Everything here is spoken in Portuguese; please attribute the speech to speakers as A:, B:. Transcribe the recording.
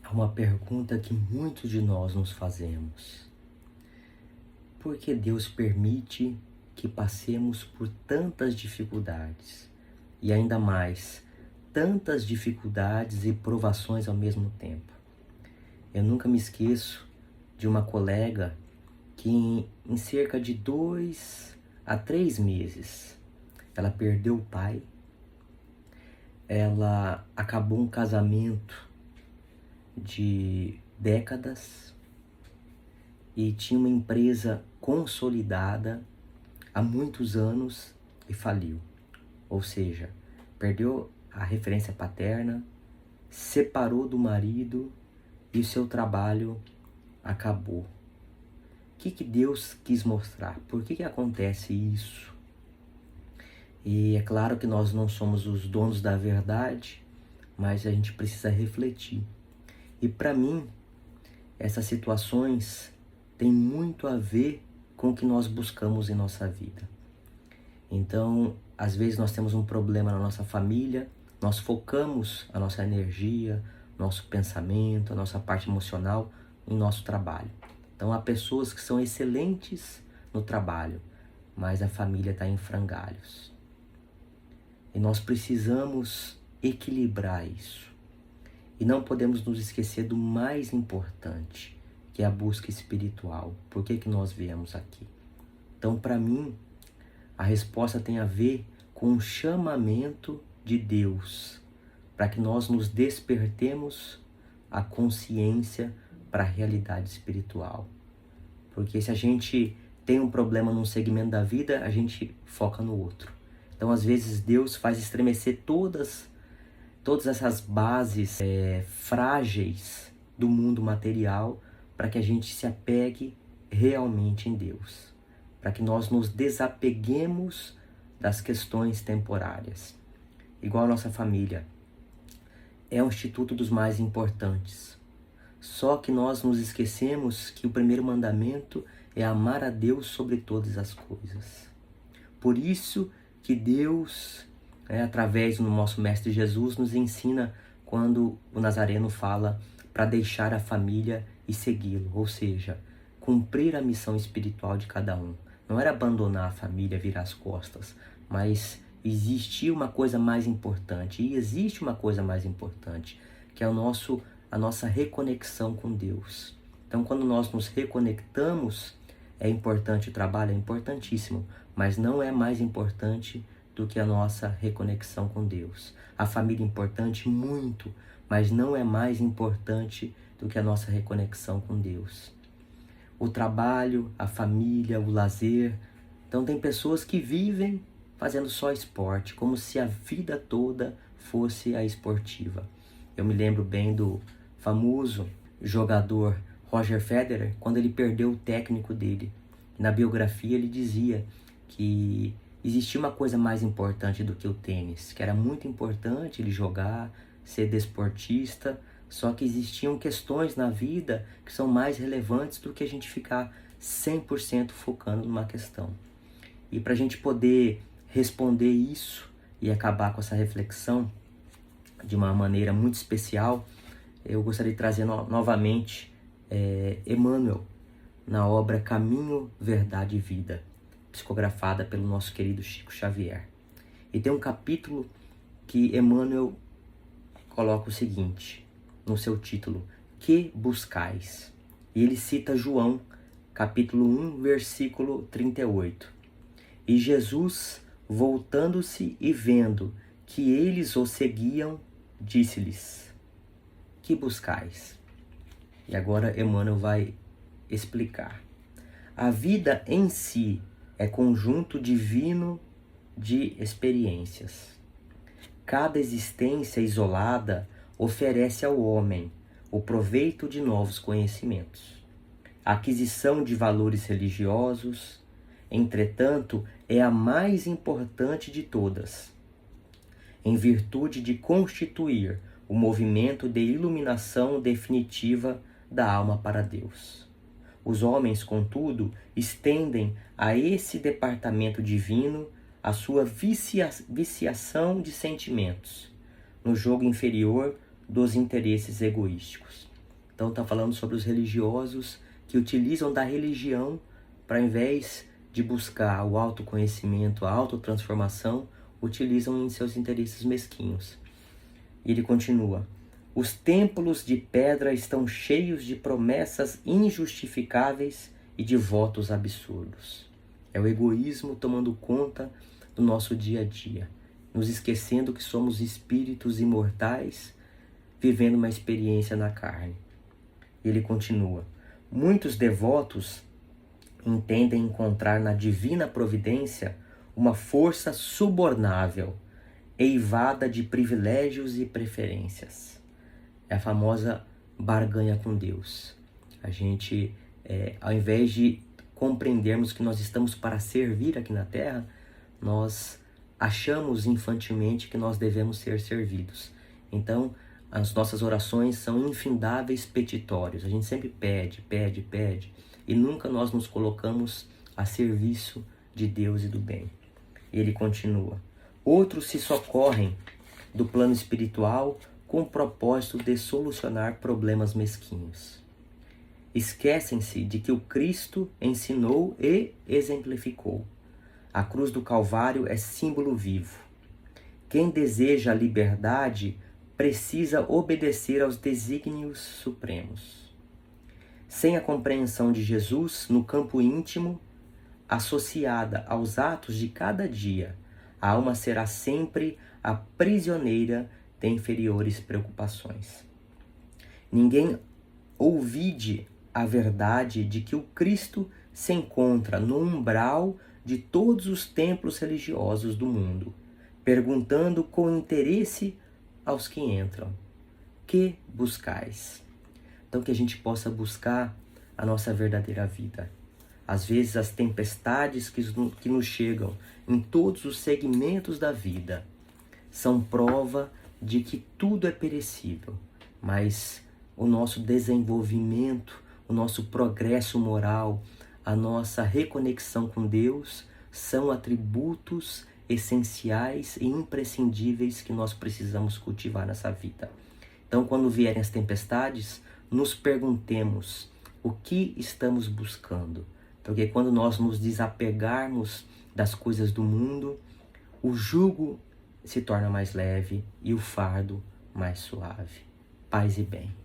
A: Há uma pergunta que muitos de nós nos fazemos: por que Deus permite que passemos por tantas dificuldades? E ainda mais, tantas dificuldades e provações ao mesmo tempo. Eu nunca me esqueço de uma colega que em cerca de 2 a 3 meses, ela perdeu o pai, ela acabou um casamento de décadas e tinha uma empresa consolidada há muitos anos e faliu. Ou seja, perdeu a referência paterna, separou do marido e o seu trabalho acabou. O que Deus quis mostrar? Por que acontece isso? E é claro que nós não somos os donos da verdade, mas a gente precisa refletir. E para mim, essas situações têm muito a ver com o que nós buscamos em nossa vida. Então, às vezes nós temos um problema na nossa família, nós focamos a nossa energia, nosso pensamento, a nossa parte emocional em nosso trabalho. Então, há pessoas que são excelentes no trabalho, mas a família está em frangalhos. E nós precisamos equilibrar isso. E não podemos nos esquecer do mais importante, que é a busca espiritual. Por que nós viemos aqui? Então, para mim, a resposta tem a ver com o chamamento de Deus, para que nós nos despertemos a consciência para a realidade espiritual. Porque se a gente tem um problema num segmento da vida, a gente foca no outro. Então, às vezes, Deus faz estremecer todas essas bases frágeis do mundo material para que a gente se apegue realmente em Deus, para que nós nos desapeguemos das questões temporárias. Igual a nossa família, é um instituto dos mais importantes. Só que nós nos esquecemos que o primeiro mandamento é amar a Deus sobre todas as coisas. Por isso que Deus, através do nosso Mestre Jesus, nos ensina quando o Nazareno fala para deixar a família e segui-lo, ou seja, cumprir a missão espiritual de cada um. Não era abandonar a família, virar as costas, mas existia uma coisa mais importante, e existe uma coisa mais importante, que é a nossa reconexão com Deus. Então, quando nós nos reconectamos, é importante o trabalho, é importantíssimo, mas não é mais importante do que a nossa reconexão com Deus. A família é importante muito, mas não é mais importante do que a nossa reconexão com Deus. O trabalho, a família, o lazer. Então tem pessoas que vivem fazendo só esporte, como se a vida toda fosse a esportiva. Eu me lembro bem do famoso jogador Roger Federer, quando ele perdeu o técnico dele. Na biografia ele dizia que existia uma coisa mais importante do que o tênis, que era muito importante ele jogar, ser desportista, só que existiam questões na vida que são mais relevantes do que a gente ficar 100% focando numa questão. E para a gente poder responder isso e acabar com essa reflexão de uma maneira muito especial, eu gostaria de trazer novamente Emmanuel, na obra Caminho, Verdade e Vida, psicografada pelo nosso querido Chico Xavier. E tem um capítulo que Emmanuel coloca o seguinte, no seu título: Que buscais? E ele cita João, capítulo 1, versículo 38. E Jesus, voltando-se e vendo que eles o seguiam, disse-lhes: Que buscais? E agora Emmanuel vai explicar. A vida em si é conjunto divino de experiências. Cada existência isolada oferece ao homem o proveito de novos conhecimentos. A aquisição de valores religiosos, entretanto, é a mais importante de todas, em virtude de constituir o movimento de iluminação definitiva da alma para Deus. Os homens, contudo, estendem a esse departamento divino a sua viciação de sentimentos, no jogo inferior dos interesses egoísticos. Então está falando sobre os religiosos que utilizam da religião para, ao invés de buscar o autoconhecimento, a autotransformação, utilizam em seus interesses mesquinhos. E ele continua: os templos de pedra estão cheios de promessas injustificáveis e de votos absurdos. É o egoísmo tomando conta do nosso dia a dia, nos esquecendo que somos espíritos imortais, vivendo uma experiência na carne. E ele continua: muitos devotos entendem encontrar na divina providência uma força subornável, eivada de privilégios e preferências. É a famosa barganha com Deus. A gente, ao invés de compreendermos que nós estamos para servir aqui na Terra, nós achamos infantilmente que nós devemos ser servidos. Então, as nossas orações são infindáveis petitórios. A gente sempre pede, pede, pede, e nunca nós nos colocamos a serviço de Deus e do bem. E ele continua: outros se socorrem do plano espiritual com o propósito de solucionar problemas mesquinhos. Esquecem-se de que o Cristo ensinou e exemplificou. A cruz do Calvário é símbolo vivo. Quem deseja a liberdade precisa obedecer aos desígnios supremos. Sem a compreensão de Jesus no campo íntimo, associada aos atos de cada dia, a alma será sempre a prisioneira de inferiores preocupações. Ninguém ouvide a verdade de que o Cristo se encontra no umbral de todos os templos religiosos do mundo, perguntando com interesse aos que entram: que buscais? Então que a gente possa buscar a nossa verdadeira vida. Às vezes as tempestades que nos chegam em todos os segmentos da vida são prova de que tudo é perecível, mas o nosso desenvolvimento, o nosso progresso moral, a nossa reconexão com Deus são atributos essenciais e imprescindíveis que nós precisamos cultivar nessa vida. Então, quando vierem as tempestades, nos perguntemos o que estamos buscando. Porque quando nós nos desapegarmos das coisas do mundo, o jugo se torna mais leve e o fardo mais suave. Paz e bem.